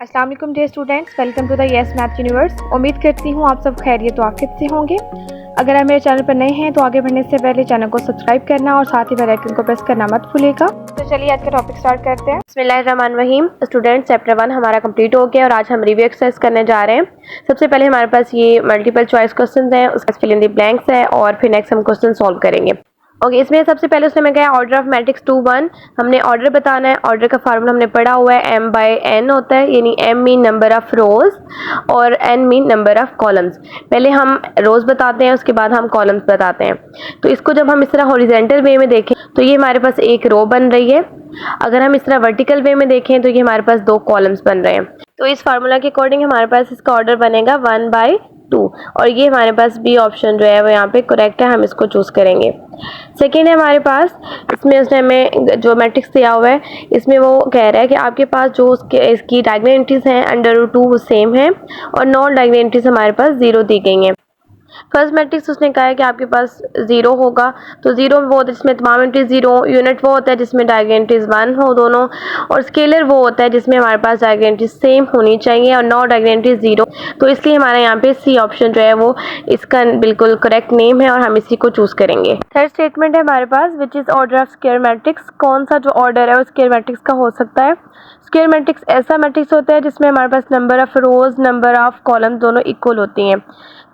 अस्सलाम वालेकुम dear students, welcome to the yes math universe. उम्मीद करती हूँ आप सब खैरियत तो आफियत से होंगे। अगर आप मेरे चैनल पर नए हैं तो आगे बढ़ने से पहले चैनल को सब्सक्राइब करना और साथ ही बेल आइकन को प्रेस करना मत भूलिएगा। तो चलिए आज का टॉपिक स्टार्ट करते हैं। बिस्मिल्लाहिर्रहमानिर्रहीम। स्टूडेंट चैप्टर 1 हमारा कंप्लीट हो गया और आज हम रिव्यू एक्सरसाइज करने जा रहे हैं। सबसे पहले हमारे पास ये मल्टीपल चॉइस क्वेश्चन है, उसका फिल इन द ब्लैंक्स है और फिर नेक्स्ट हम क्वेश्चन सॉल्व करेंगे। ओके, इसमें सबसे पहले उसने मैं कहा ऑर्डर ऑफ मैट्रिक्स 2 1। हमने ऑर्डर बताना है। ऑर्डर का फार्मूला हमने पढ़ा हुआ है, m बाय n होता है, यानी m मीन नंबर ऑफ रोज और n mean number of columns. पहले हम रोज बताते हैं, उसके बाद हम कॉलम्स बताते हैं। तो इसको जब हम इस तरह हॉरिजेंटल वे में देखें तो ये हमारे पास एक रो बन रही है। अगर हम इस तरह वर्टिकल वे में देखें तो ये हमारे पास दो कॉलम्स बन रहे हैं। तो इस फार्मूला के अकॉर्डिंग हमारे पास इसका ऑर्डर बनेगा 1/2 और ये हमारे पास बी ऑप्शन जो है वो यहाँ पे करेक्ट है, हम इसको चूज करेंगे। सेकेंड है हमारे पास, इसमें उसने हमें जो मैट्रिक्स दिया हुआ है इसमें वो कह रहा है कि आपके पास जो इसकी डायगोनल एंट्रीज हैं √2 वो सेम है और नॉन डायगोनल एंट्रीज हमारे पास 0 दी गई हैं। फर्स्ट मैट्रिक्स उसने कहा है कि आपके पास 0 होगा, तो 0 वो होता है जिसमें तमाम एंट्रीज 0, यूनिट वो होता है जिसमें डायगोनल एंट्रीज 1 हो दोनों, और स्केलर वो होता है जिसमें हमारे पास डायगोनल एंट्रीज सेम होनी चाहिए और नॉन डायगोनल एंट्रीज 0। तो इसलिए हमारा यहाँ पे सी ऑप्शन जो है वो इसका बिल्कुल करेक्ट नेम है और हम इसी को चूज करेंगे। थर्ड स्टेटमेंट है हमारे पास which is order of square matrix. कौन सा जो ऑर्डर है वो स्क्वायर मैट्रिक्स का हो सकता है। स्क्वायर मैट्रिक्स ऐसा मैट्रिक्स होता है जिसमें हमारे पास number of rows number of column दोनों इक्वल होती हैं।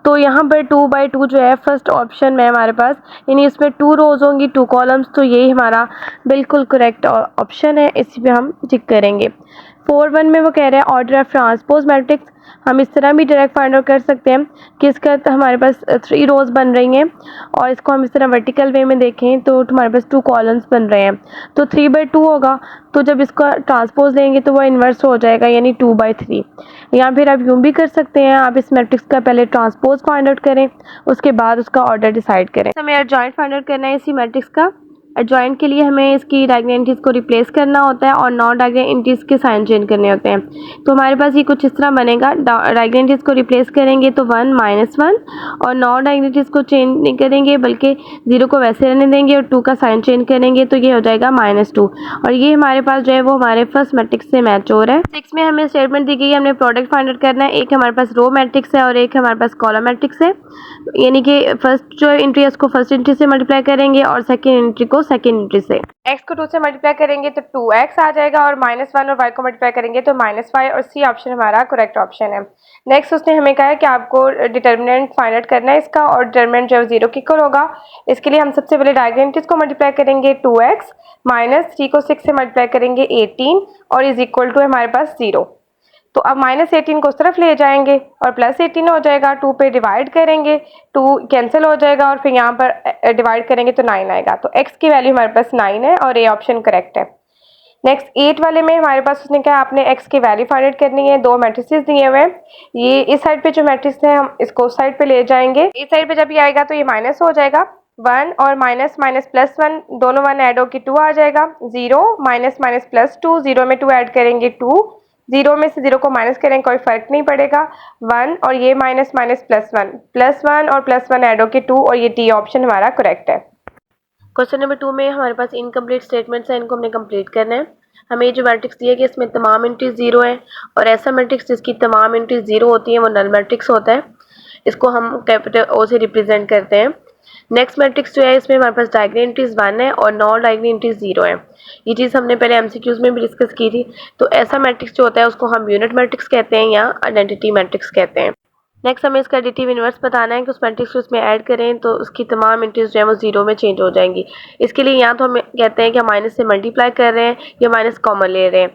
तो यहाँ पर 2/2 जो है फर्स्ट ऑप्शन में हमारे पास, यानी इसमें 2 रोज होंगी 2 कॉलम्स, तो यही हमारा बिल्कुल करेक्ट ऑप्शन है, इसी पे हम टिक करेंगे। 4 1 में वो कह रहे हैं ऑर्डर ऑफ ट्रांसपोज मैट्रिक्स। हम इस तरह भी डायरेक्ट फाइंड आउट कर सकते हैं कि इसका हमारे पास 3 रोज बन रही हैं और इसको हम इस तरह वर्टिकल वे में देखें तो हमारे पास 2 कॉलम्स बन रहे हैं, तो 3/2 होगा। तो जब इसका ट्रांसपोज लेंगे तो वो इन्वर्स हो जाएगा, यानी 2/3। या फिर आप यूँ भी कर सकते हैं, आप इस मैट्रिक्स का पहले ट्रांसपोज फाइंड आउट करें, उसके बाद उसका ऑर्डर डिसाइड करें। हमें एडजॉइंट फाइंड आउट करना है इसी मैट्रिक्स का। एडजॉइंट के लिए हमें इसकी डायगोनल एंट्रीज को रिप्लेस करना होता है और नॉन डायगोनल एंट्रीज के साइन चेंज करने होते हैं। तो हमारे पास ये कुछ इस तरह बनेगा, डायगोनल एंट्रीज को रिप्लेस करेंगे तो 1 -1 और नॉन डायगोनल एंट्रीज को चेंज नहीं करेंगे बल्कि 0 को वैसे रहने देंगे और 2 का साइन चेंज करेंगे तो ये हो जाएगा -2। और ये हमारे पास जो है वो हमारे फर्स्ट मैट्रिक्स से मैच हो रहा है। 6 में हमें स्टेटमेंट दी गई है, हमने प्रोडक्ट फाइंड आउट करना है। एक हमारे पास रो मैट्रिक्स है और एक हमारे पास कॉलम मैट्रिक्स है, यानी कि फर्स्ट जो एंट्री है उसको फर्स्ट एंट्री से मल्टीप्लाई करेंगे और सेकंड एंट्री को सेकंड एंट्री से। x को 2 से मल्टीप्लाई करेंगे तो 2x आ जाएगा और -1 और y को मल्टीप्लाई करेंगे तो -5 और सी ऑप्शन हमारा करेक्ट ऑप्शन है। नेक्स्ट उसने हमें कहा है कि आपको डिटर्मिनेंट फाइंड आउट करना है इसका और डिटर्मिनेंट जो है 0 के इक्वल होगा। इसके लिए हम सबसे पहले डायगोनल एंट्रीज को मल्टीप्लाई करेंगे 2x, -3 को 6 से मल्टीप्लाई करेंगे 18 और इज इक्वल टू हमारे पास 0। तो अब -18 को उस तरफ ले जाएंगे और +18 हो जाएगा, 2 पे डिवाइड करेंगे 2 कैंसिल हो जाएगा और फिर यहाँ पर डिवाइड करेंगे तो 9 आएगा। तो x की वैल्यू हमारे पास 9 है और ये ऑप्शन करेक्ट है। नेक्स्ट 8 वाले में हमारे पास उसने कहा आपने x की वैल्यू फाइंड आउट करनी है। 2 मैट्रिसेस दिए हुए हैं, ये इस साइड पे जो मैट्रिक्स है हम इसको उस साइड पे ले जाएंगे। इस साइड पे जब ये आएगा तो ये माइनस हो जाएगा, 1 और माइनस माइनस +1 दोनों 1 ऐड होकर 2 आ जाएगा। 0 माइनस माइनस +2, 0 में 2 ऐड करेंगे 2, 0 में से 0 को माइनस करें कोई फर्क नहीं पड़ेगा, 1 और ये माइनस माइनस +1 और +1 ऐड होके 2 और ये डी ऑप्शन हमारा करेक्ट है। क्वेश्चन नंबर 2 में हमारे पास इनकम्प्लीट स्टेटमेंट्स हैं, इनको हमने कंप्लीट करना है। हमें ये जो मैट्रिक्स दिया गया इसमें तमाम एंट्रीज 0 है और ऐसा मैट्रिक्स जिसकी तमाम एंट्रीज 0 होती है वो नल मैट्रिक्स होता है। इसको हम कैपिटल O से रिप्रेजेंट करते हैं। नेक्स्ट मैट्रिक्स जो है इसमें हमारे पास डायगोनल एंट्रीज 1 है और नॉन डायगोनल एंट्रीज 0 है। ये चीज़ हमने पहले एमसीक्यूज में भी डिस्कस की थी। तो ऐसा मैट्रिक्स जो होता है उसको हम यूनिट मैट्रिक्स कहते हैं या आइडेंटिटी मैट्रिक्स कहते हैं। नेक्स्ट हमें इसका एडिटिव इन्वर्स बताना है कि उस मैट्रिक्स को उसमें ऐड करें तो उसकी तमाम एंट्रीज जो है वो 0 में चेंज हो जाएंगी। इसके लिए या तो हम कहते हैं कि हम माइनस से मल्टीप्लाई कर रहे हैं या माइनस कॉमन ले रहे हैं।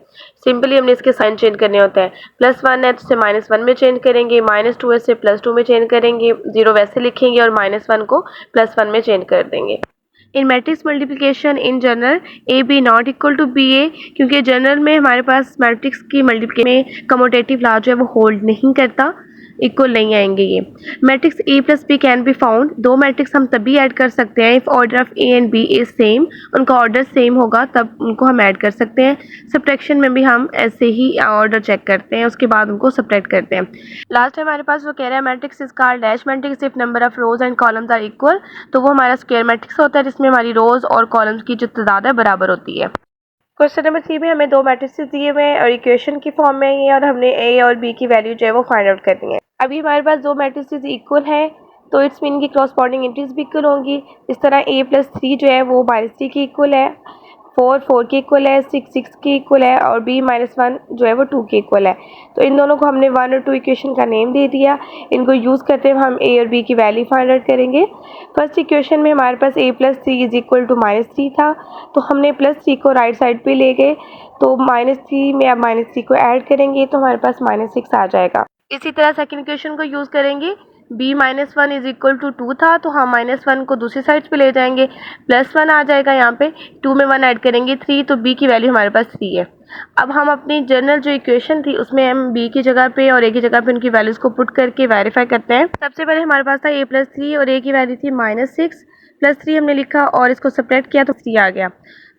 सिंपली हमने इसके साइन चेंज करने होते हैं। +1 है तो इसे -1 में चेंज करेंगे, -2 है इसे +2 में चेंज करेंगे, 0 वैसे लिखेंगे और -1 को +1 में चेंज कर देंगे। In matrix multiplication in general A B not equal to B A, क्योंकि जनरल में हमारे पास मैट्रिक्स की मल्टीप्लिकेशन में कम्यूटेटिव लॉ जो है वो होल्ड नहीं करता, इक्वल नहीं आएंगे। ये matrix A plus B can be found, दो मैट्रिक्स हम तभी ऐड कर सकते हैं if order of A and B is same, उनका ऑर्डर सेम होगा तब उनको हम ऐड कर सकते हैं। सब्ट्रैक्शन में भी हम ऐसे ही ऑर्डर चेक करते हैं, उसके बाद उनको सब्ट्रैक्ट करते हैं। लास्ट हमारे पास वो कह रहा है matrix is called dash matrix if number of rows and columns are equal, तो वो हमारा स्क्वायर मैट्रिक्स होता है जिसमें हमारी रोज और कॉलम्स की जो तादाद है बराबर होती है। क्वेश्चन नंबर 3 में हमें दो मैट्रिसेस दिए हुए हैं और इक्वेशन की फॉर्म में ही है और हमने ए और बी की वैल्यू जो है वो फाइंड आउट करनी है। अभी हमारे पास दो मैट्रिसेस इक्वल है तो इट्स मीन की क्रॉसपोंडिंग एंट्रीज भी इक्वल होंगी। इस तरह a+3 जो है वो -3 की इक्वल है, 4 के इक्वल है, 6 के इक्वल है और b-1 जो है वो 2 के इक्वल है। तो इन दोनों को हमने 1 और 2 इक्वेशन का नेम दे दिया। इनको यूज़ करते हुए हम a और b की वैल्यू फाइंड आउट करेंगे। फर्स्ट इक्वेशन में हमारे पास a+3 इज इक्वल टू -3 था तो हमने +3 को राइट साइड पे ले गए तो -3 में अब -3 को ऐड करेंगे तो हमारे पास -6 आ जाएगा। इसी तरह सेकंड इक्वेशन को यूज़ करेंगे। b-1 इज इक्वल टू 2 था तो हम -1 को दूसरी साइड पे ले जाएंगे, +1 आ जाएगा यहाँ पे, 2 में 1 ऐड करेंगे 3 तो b की वैल्यू हमारे पास 3 है। अब हम अपनी जनरल जो इक्वेशन थी उसमें हम b की जगह पे और a की जगह पे उनकी वैल्यूज़ को पुट करके वेरीफाई करते हैं। सबसे पहले हमारे पास था a+3 और a की वैल्यू थी -6, +3 हमने लिखा और इसको सब्ट्रैक्ट किया तो 3 आ गया।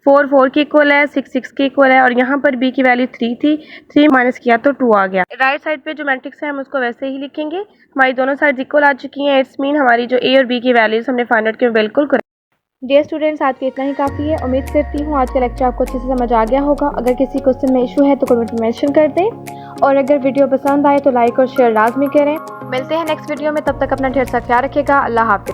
4 के इक्वल है, 6 के इक्वल है और यहाँ पर b की वैल्यू 3 थी, 3 माइनस किया तो 2 आ गया। राइट साइड पे जो मैट्रिक्स है हम उसको वैसे ही लिखेंगे। हमारी दोनों साइड्स इक्वल आ चुकी हैं, इट्स मीन हमारी जो a और b की वैल्यूज हमने फाइंड आउट की बिल्कुल करेक्ट। डियर स्टूडेंट्स, आज के इतना ही काफ़ी है। उम्मीद करती हूँ आज का लेक्चर आपको अच्छे से समझ आ गया होगा। अगर किसी क्वेश्चन में इशू है तो कमेंट में मेंशन कर दें और अगर वीडियो पसंद आए तो लाइक और शेयर लाजमी करें। मिलते हैं नेक्स्ट वीडियो में, तब तक अपना ढेर सारा ख्याल रखिएगा। अल्लाह हाफिज़।